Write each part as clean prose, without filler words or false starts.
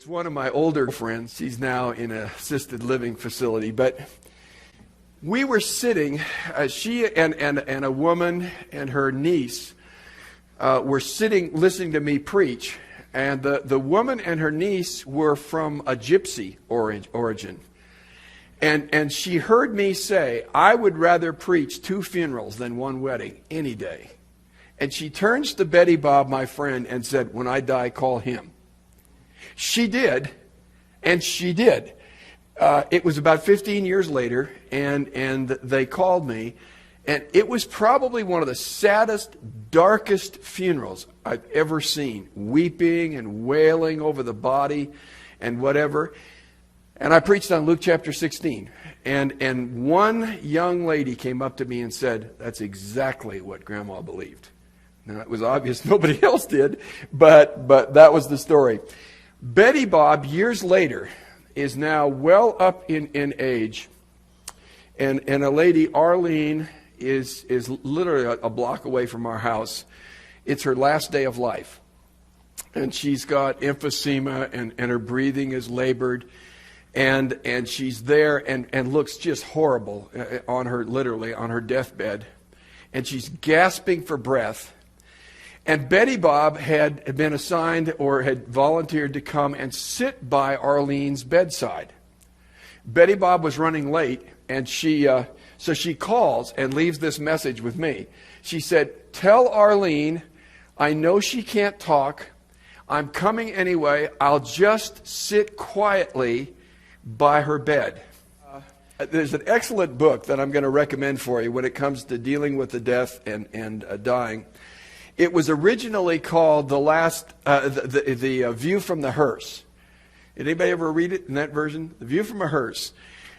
It's one of my older friends. She's now in an assisted living facility. But we were sitting, she and a woman and her niece were sitting listening to me preach. And the woman and her niece were from a gypsy origin. And she heard me say, I would rather preach 2 funerals than 1 wedding any day. And she turns to Betty Bob, my friend, and said, when I die, call him. She did, and she did. It was about 15 years later, and they called me, and it was probably one of the saddest, darkest funerals I've ever seen. Weeping and wailing over the body and whatever. And I preached on Luke chapter 16. And one young lady came up to me and said, that's exactly what Grandma believed. Now, it was obvious nobody else did, but that was the story. Betty Bob, years later, is now well up in age. And a lady, Arlene, is literally a block away from our house. It's her last day of life. And she's got emphysema, and her breathing is labored. And she's there and looks just horrible literally on her deathbed. And she's gasping for breath. And Betty Bob had been assigned or had volunteered to come and sit by Arlene's bedside. Betty Bob was running late, and so she calls and leaves this message with me. She said, tell Arlene, I know she can't talk. I'm coming anyway. I'll just sit quietly by her bed. There's an excellent book that I'm going to recommend for you when it comes to dealing with the death and dying. It was originally called the View from the Hearse. Did anybody ever read it in that version? The View from a Hearse.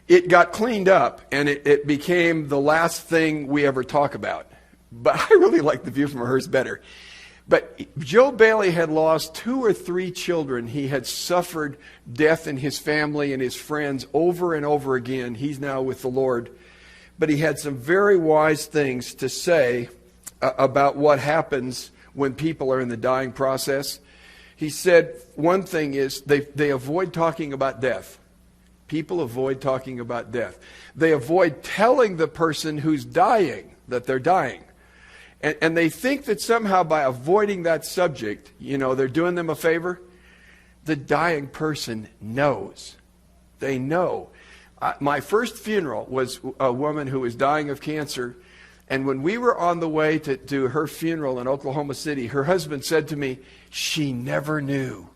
It got cleaned up, and it became the last thing we ever talk about. But I really like The View from a Hearse better. But Joe Bailey had lost 2 or 3 children. He had suffered death in his family and his friends over and over again. He's now with the Lord. But he had some very wise things to say about what happens when people are in the dying process. He said one thing is they avoid talking about death. People avoid talking about death. They avoid telling the person who's dying that they're dying. And they think that somehow by avoiding that subject, they're doing them a favor. The dying person knows. They know. My first funeral was a woman who was dying of cancer. And when we were on the way to her funeral in Oklahoma City, her husband said to me, she never knew.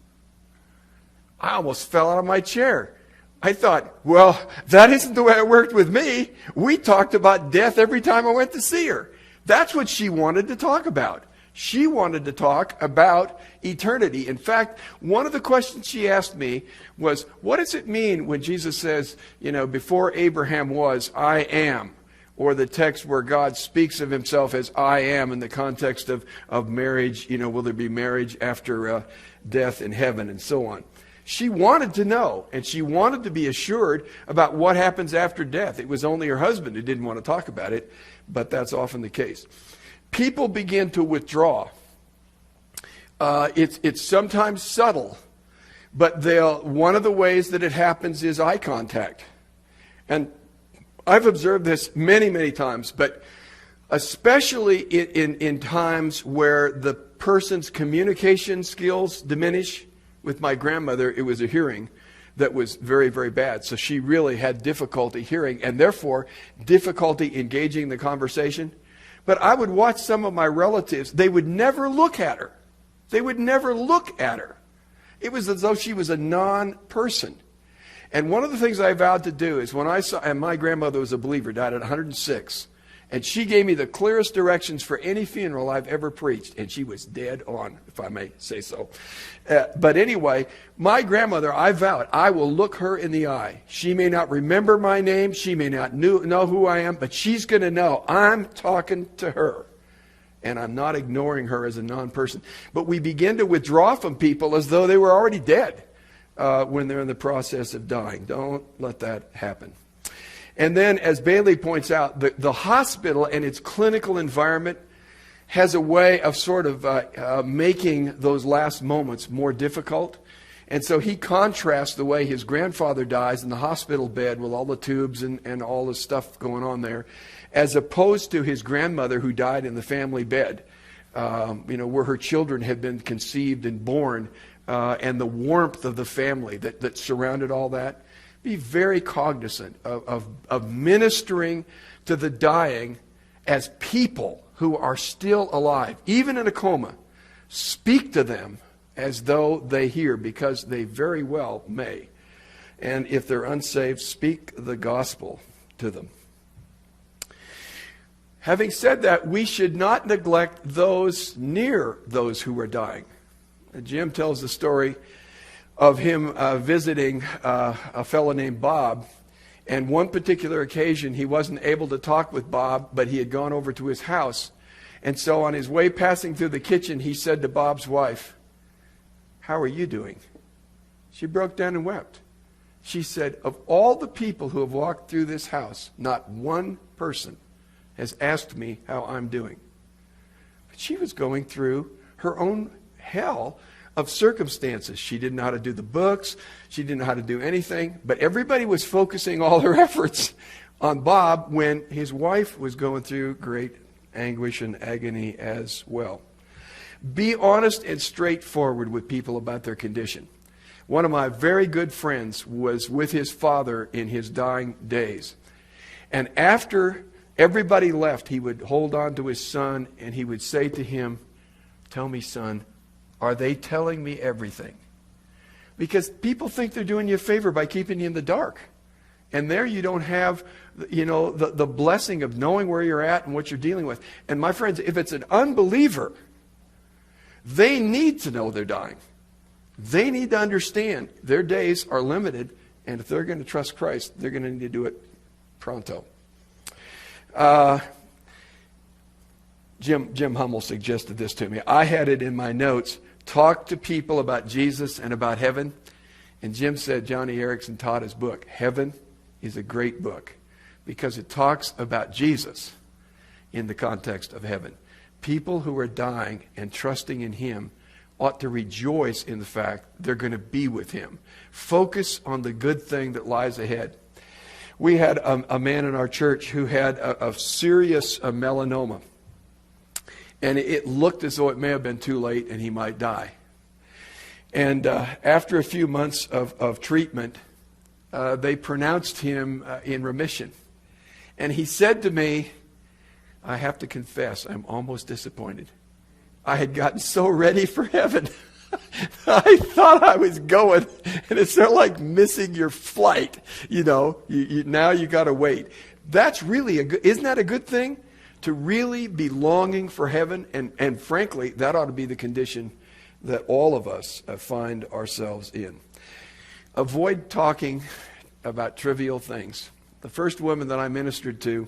I almost fell out of my chair. I thought, well, that isn't the way it worked with me. We talked about death every time I went to see her. That's what she wanted to talk about. She wanted to talk about eternity. In fact, one of the questions she asked me was, what does it mean when Jesus says, before Abraham was, I am? Or the text where God speaks of himself as I am in the context of marriage, will there be marriage after death in heaven and so on. She wanted to know, and she wanted to be assured about what happens after death. It was only her husband who didn't want to talk about it, but that's often the case. People begin to withdraw. It's sometimes subtle, but one of the ways that it happens is eye contact. And I've observed this many, many times, but especially in times where the person's communication skills diminish. With my grandmother, it was a hearing that was very, very bad. So she really had difficulty hearing and therefore difficulty engaging the conversation. But I would watch some of my relatives. They would never look at her. They would never look at her. It was as though she was a non-person. And one of the things I vowed to do is when I saw, and my grandmother was a believer, died at 106. And she gave me the clearest directions for any funeral I've ever preached. And she was dead on, if I may say so. But anyway, my grandmother, I vowed, I will look her in the eye. She may not remember my name. She may not know who I am. But she's going to know I'm talking to her. And I'm not ignoring her as a non-person. But we begin to withdraw from people as though they were already dead when they're in the process of dying. Don't let that happen. And then, as Bailey points out, the hospital and its clinical environment has a way of sort of making those last moments more difficult. And so he contrasts the way his grandfather dies in the hospital bed with all the tubes and all the stuff going on there, as opposed to his grandmother who died in the family bed, where her children had been conceived and born, and the warmth of the family that surrounded all that. Be very cognizant of ministering to the dying as people who are still alive, even in a coma. Speak to them as though they hear, because they very well may. And if they're unsaved, speak the gospel to them. Having said that, we should not neglect those near those who are dying. Jim tells the story of him visiting a fellow named Bob. And one particular occasion, he wasn't able to talk with Bob, but he had gone over to his house. And so on his way passing through the kitchen, he said to Bob's wife, "How are you doing?" She broke down and wept. She said, "Of all the people who have walked through this house, not one person has asked me how I'm doing." But she was going through her own hell of circumstances. She didn't know how to do the books. She didn't know how to do anything. But everybody was focusing all their efforts on Bob when his wife was going through great anguish and agony as well. Be honest and straightforward with people about their condition. One of my very good friends was with his father in his dying days. And after everybody left, he would hold on to his son and he would say to him, "Tell me, son, are they telling me everything?" Because people think they're doing you a favor by keeping you in the dark. And there you don't have, the blessing of knowing where you're at and what you're dealing with. And my friends, if it's an unbeliever, they need to know they're dying. They need to understand their days are limited. And if they're going to trust Christ, they're going to need to do it pronto. Jim Hummel suggested this to me. I had it in my notes. Talk to people about Jesus and about heaven. And Jim said Johnny Erickson taught his book. Heaven is a great book because it talks about Jesus in the context of heaven. People who are dying and trusting in Him ought to rejoice in the fact they're going to be with Him. Focus on the good thing that lies ahead. We had a man in our church who had a serious melanoma. And it looked as though it may have been too late and he might die. And after a few months of treatment, they pronounced him in remission. And he said to me, "I have to confess, I'm almost disappointed. I had gotten so ready for heaven. I thought I was going, and it's sort of like missing your flight. Now you got to wait." That's really isn't that a good thing? To really be longing for heaven, and frankly, that ought to be the condition that all of us find ourselves in. Avoid talking about trivial things. The first woman that I ministered to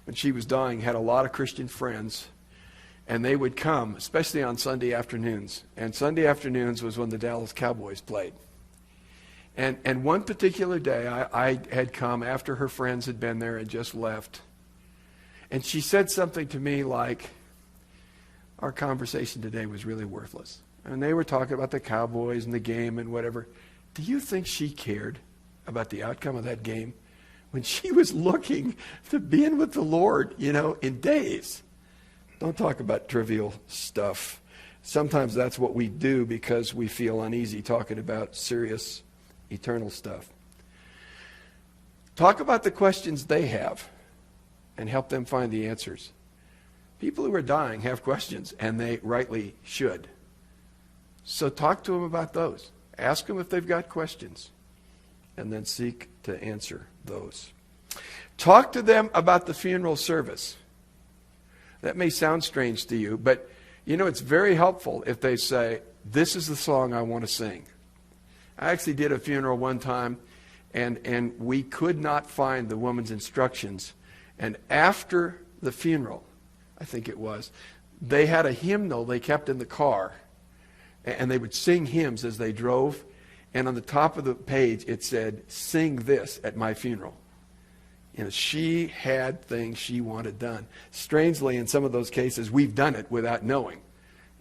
when she was dying had a lot of Christian friends, and they would come, especially on Sunday afternoons. And Sunday afternoons was when the Dallas Cowboys played. And one particular day, I had come after her friends had been there and just left. And she said something to me like, "Our conversation today was really worthless." And they were talking about the Cowboys and the game and whatever. Do you think she cared about the outcome of that game when she was looking to be in with the Lord, in days? Don't talk about trivial stuff. Sometimes that's what we do because we feel uneasy talking about serious, eternal stuff. Talk about the questions they have and help them find the answers. People who are dying have questions, and they rightly should. So talk to them about those. Ask them if they've got questions, and then seek to answer those. Talk to them about the funeral service. That may sound strange to you, but it's very helpful if they say, "This is the song I want to sing." I actually did a funeral one time, and we could not find the woman's instructions. And after the funeral, I think it was, they had a hymnal they kept in the car. And they would sing hymns as they drove. And on the top of the page, it said, "Sing this at my funeral." She had things she wanted done. Strangely, in some of those cases, we've done it without knowing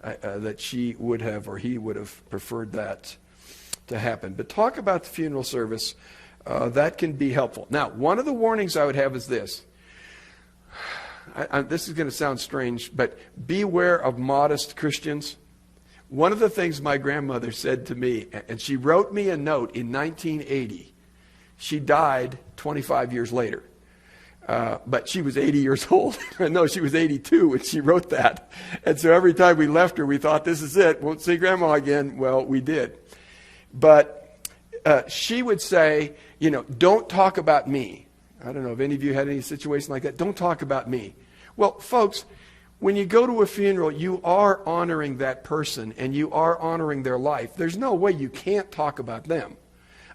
that she would have or he would have preferred that to happen. But talk about the funeral service. That can be helpful. Now, one of the warnings I would have is this. This is going to sound strange, but beware of modest Christians. One of the things my grandmother said to me, and she wrote me a note in 1980. She died 25 years later. But she was 80 years old. No, she was 82 when she wrote that. And so every time we left her, we thought, this is it. Won't see Grandma again. Well, we did. But she would say, don't talk about me. I don't know if any of you had any situation like that. Don't talk about me. Well, folks, when you go to a funeral, you are honoring that person and you are honoring their life. There's no way you can't talk about them,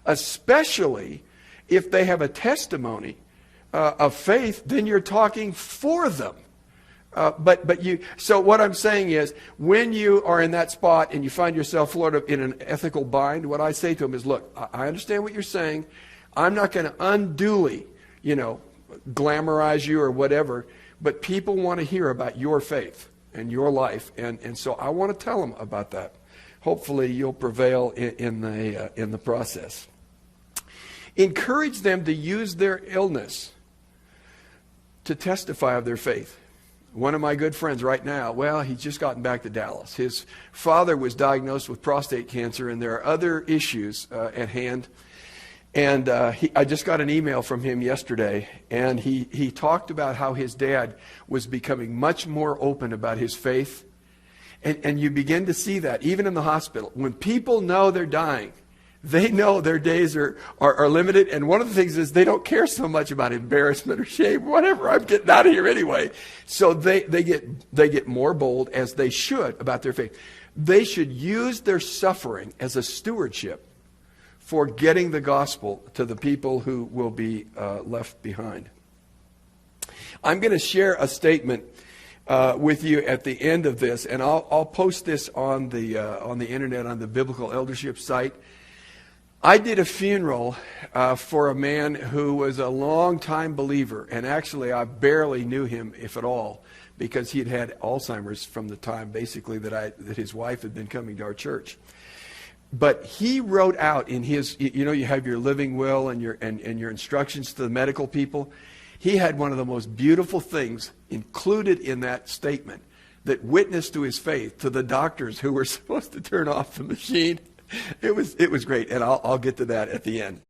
especially if they have a testimony of faith. Then you're talking for them. So what I'm saying is, when you are in that spot and you find yourself sort of in an ethical bind, what I say to them is, look, I understand what you're saying. I'm not going to unduly, glamorize you or whatever, but people want to hear about your faith and your life, and so I want to tell them about that. Hopefully you'll prevail in the process. Encourage them to use their illness to testify of their faith. One of my good friends right now, well, he's just gotten back to Dallas. His father was diagnosed with prostate cancer, and there are other issues at hand. And I just got an email from him yesterday, and he talked about how his dad was becoming much more open about his faith. And you begin to see that, even in the hospital. When people know they're dying, they know their days are limited. And one of the things is they don't care so much about embarrassment or shame, whatever. I'm getting out of here anyway. So they get more bold, as they should, about their faith. They should use their suffering as a stewardship for getting the gospel to the people who will be left behind. I'm going to share a statement with you at the end of this, and I'll post this on the internet, on the Biblical Eldership site. I did a funeral for a man who was a long-time believer, and actually I barely knew him, if at all, because he had had Alzheimer's from the time, basically, that his wife had been coming to our church. But he wrote out in his, you have your living will and your instructions to the medical people. He had one of the most beautiful things included in that statement that witnessed to his faith to the doctors who were supposed to turn off the machine. It was great, and I'll get to that at the end.